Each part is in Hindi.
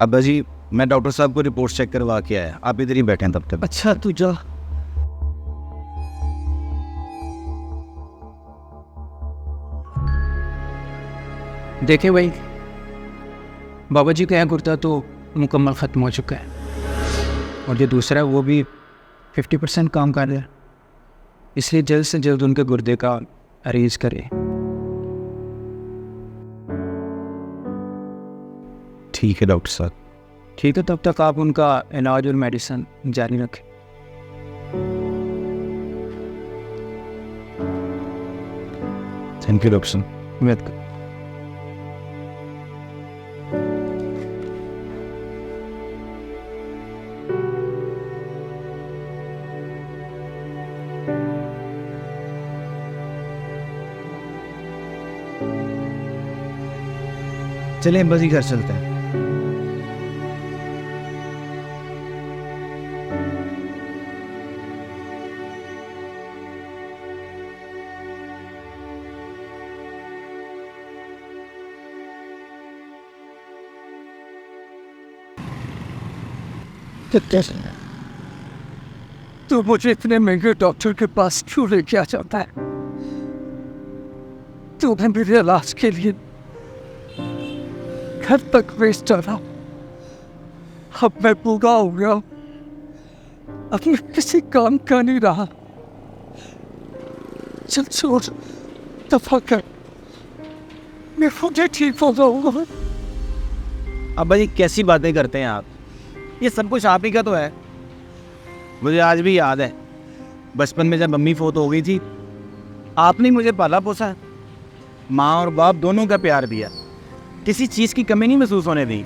अब्बा जी, मैं डॉक्टर साहब को रिपोर्ट चेक करवा के आया, आप इधर ही बैठे हैं तब तक। अच्छा तू जा। देखे भाई, बाबा जी का यहाँ कुर्ता तो मुकम्मल ख़त्म हो चुका है और जो दूसरा है वो भी 50% काम कर रहा है, इसलिए जल्द से जल्द उनके गुर्दे का अरेंज करें। ठीक है डॉक्टर साहब। ठीक है, तब तक आप उनका इलाज और मेडिसिन जारी रखें। थैंक यू डॉक्टर साहब। वेलकम। चलें अब्बा जी, घर चलते हैं। तू मुझे इतने महंगे डॉक्टर के पास क्यों लेके आ जाता है? तूने मेरे इलाज के लिए घर तक भेज डाला। अब मैं बूढ़ा हो गया, अब मैं किसी काम का नहीं रहा। चल छोड़, दफा कर, मैं खुद ही ठीक हो जाऊंगा। अब्बा जी कैसी बातें करते हैं आप, ये सब कुछ आप ही का तो है। मुझे आज भी याद है बचपन में जब मम्मी फोत हो गई थी, आपने मुझे पाला पोसा, माँ और बाप दोनों का प्यार दिया, किसी चीज़ की कमी नहीं महसूस होने दी।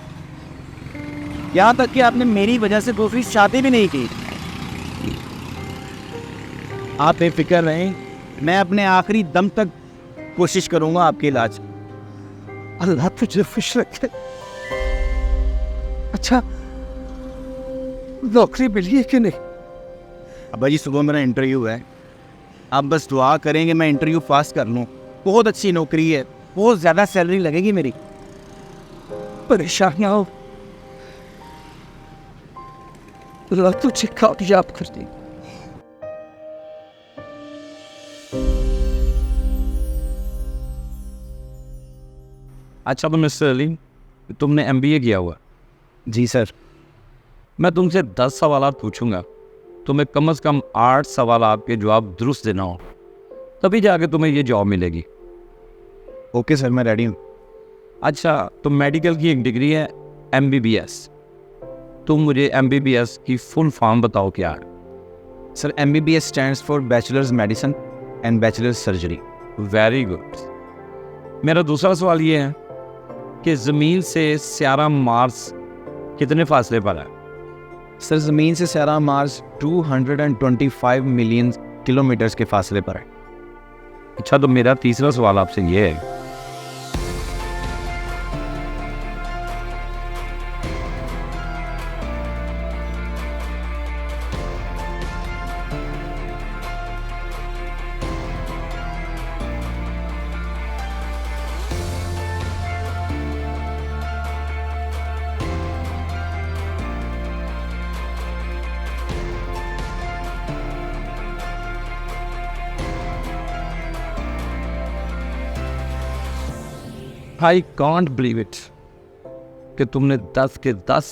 यहाँ तक कि आपने मेरी वजह से दूसरी शादी भी नहीं की। आप बेफिक्र रहें, मैं अपने आखिरी दम तक कोशिश करूँगा आपके इलाज। अल्लाह तुझे खुश रखे। अच्छा, नौकरी मिली है कि नहीं? अब्बा जी सुबह मेरा इंटरव्यू है, आप बस दुआ करेंगे मैं इंटरव्यू पास कर लूँ। बहुत अच्छी नौकरी है, बहुत ज़्यादा सैलरी लगेगी मेरी। परेशान ना हो, अल्लाह तुझे कामयाब कर दे। अच्छा तो मिस्टर अली, तुमने MBA किया हुआ? जी सर। मैं तुमसे 10 सवाल पूछूंगा, तुम्हें कम से कम 8 सवाल के जवाब दुरुस्त देना हो, तभी जाके तुम्हें ये जॉब मिलेगी। ओके सर, मैं रेडी हूँ। अच्छा, तो मेडिकल की एक डिग्री है MBBS, तुम मुझे MBBS की फुल फॉर्म बताओ क्या है? Sir MBBS stands for bachelors medicine and bachelors surgery. Very good. मेरा दूसरा सवाल ये है कि ज़मीन से स्यारा मार्स कितने फासले पर है? सर ज़मीन से स्यारा मार्स 225 मिलियन किलोमीटर्स के फासले पर है। अच्छा, तो मेरा तीसरा सवाल आपसे ये है, आई कांट बिलीव इट कि तुमने 10 के 10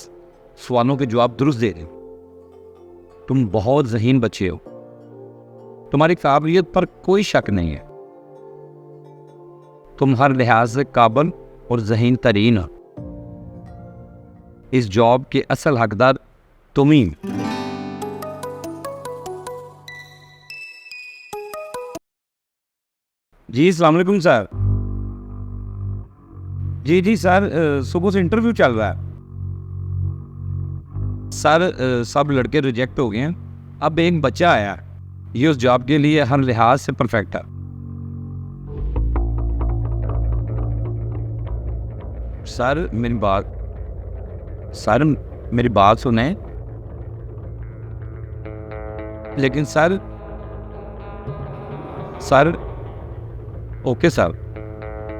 सवालों के जवाब दुरुस्त दे रहे हो। तुम बहुत ज़हीन बच्चे हो, तुम्हारी काबिलियत पर कोई शक नहीं है, तुम हर लिहाज से काबिल और ज़हीन तरीन हो। इस जॉब के असल हकदार तुम ही। जी अस्सलाम वालेकुम सर। जी सर, सुबह से इंटरव्यू चल रहा है सर। सब लड़के रिजेक्ट हो गए हैं, अब एक बच्चा आया, ये उस जॉब के लिए हर लिहाज से परफेक्ट है। सर मेरी बात सुने। लेकिन सर ओके सर,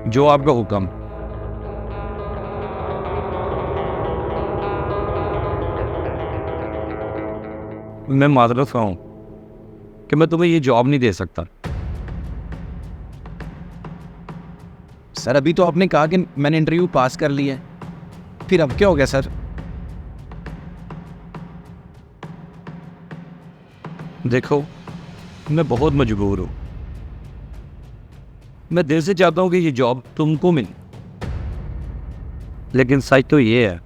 जो आपका हुक्म। मैं माजरत खा हूँ कि मैं तुम्हें ये जॉब नहीं दे सकता। सर अभी तो आपने कहा कि मैंने इंटरव्यू पास कर लिया है, फिर अब क्या हो गया सर? देखो, मैं बहुत मजबूर हूँ। मैं दिल से चाहता हूँ कि ये जॉब तुमको मिले, लेकिन सच तो ये है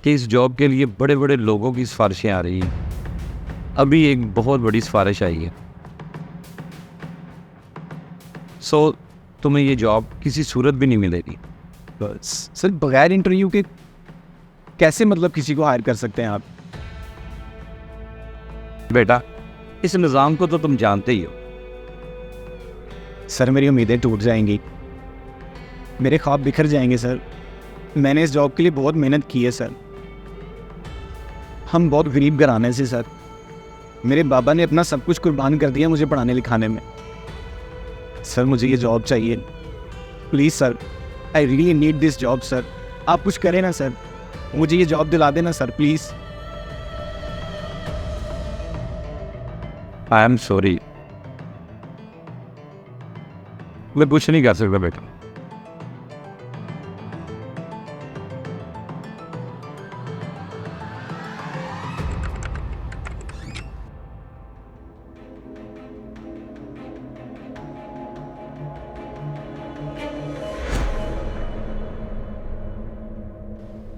कि इस जॉब के लिए बड़े बड़े लोगों की सिफारिशें आ रही हैं। अभी एक बहुत बड़ी सिफारिश आई है। सो तुम्हें ये जॉब किसी सूरत भी नहीं मिलेगी। बस सर, बगैर इंटरव्यू के कैसे मतलब किसी को हायर कर सकते हैं आप? बेटा, इस निज़ाम को तो तुम जानते ही हो। सर मेरी उम्मीदें टूट जाएंगी, मेरे ख्वाब बिखर जाएंगे सर। मैंने इस जॉब के लिए बहुत मेहनत की है सर। हम बहुत गरीब घराने से सर, मेरे बाबा ने अपना सब कुछ कुर्बान कर दिया मुझे पढ़ाने लिखाने में। सर मुझे ये जॉब चाहिए, please sir, I really need this job sir. आप कुछ करें ना सर, मुझे ये जॉब दिला देना sir please. I am sorry, मैं कुछ नहीं कर सकता बेटा।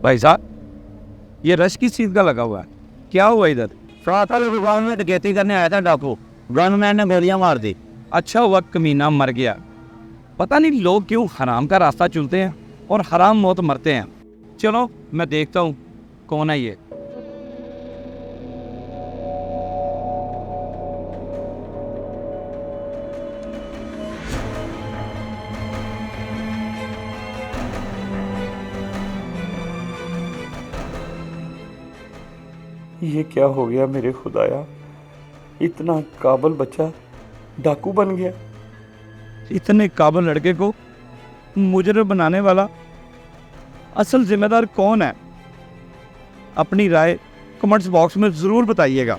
भाई साहब, ये रश किस चीज़ का लगा हुआ है? क्या हुआ इधर? दुकान में डकैती करने आया था डाकू, गनमैन ने गोलियां मार दी। अच्छा हुआ कमीना मर गया। पता नहीं लोग क्यों हराम का रास्ता चुनते हैं और हराम मौत मरते हैं। चलो मैं देखता हूँ कौन है ये। ये क्या हो गया मेरे खुदाया, इतना काबिल बच्चा डाकू बन गया। इतने काबिल लड़के को मुजरिम बनाने वाला असल जिम्मेदार कौन है? अपनी राय कमेंट्स बॉक्स में ज़रूर बताइएगा।